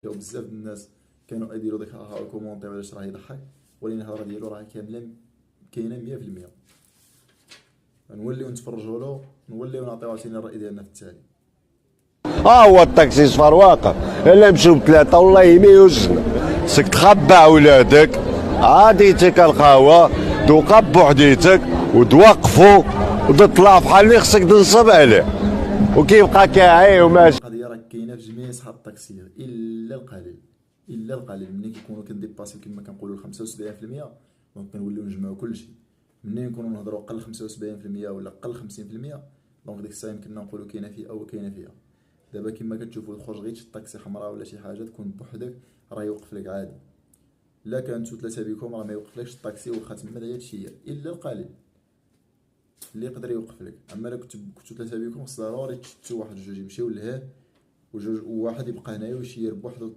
بزاف د الناس كانوا يديروا ديك الكومونتير علاش راه يضحك، ولكن الهضره ديالو راه كامله كاينه 100%. نوليو نتفرجوا له، نوليو نعطيو عاوتاني الراي ديالنا في التالي. هو الطاكسي صفر واقع، الا مشيو بثلاثه والله ما يوزن. خصك تخبع ولادك، عاديتك القهوه توقف بوحديتك وتوقفوا وتطلع بحال اللي خصك تنصب عليه وكيبقى كاعي وماشي. القضيه راه كاينه في جميع صحاب الطاكسيات الا القليل، الا القليل. ملي كيكونوا كنديباسيو كما كنقولوا 75%، دونك كنوليو نجمعوا كلشي. ملي نكونوا نهضروا قل 75% ولا قل 50%، دونك ديك الساعه يمكننا نقولوا كاينه فئه وكاينه فئه. دابا كما كتشوفوا تخرج غير شي طاكسي حمراء ولا شي حاجه تكون بوحدك راه يوقف لك عادي. لا كانتو ثلاثه بكم راه ما يوقفلكش الطاكسي، واخا تما هي هادشي الا القليل اللي يقدر يوقف لك. اما الا كنتو ثلاثه بكم خص ضروري تشتو واحد جوج يمشيو لهيه وواحد يبقى هنايا ويشير بوحدو.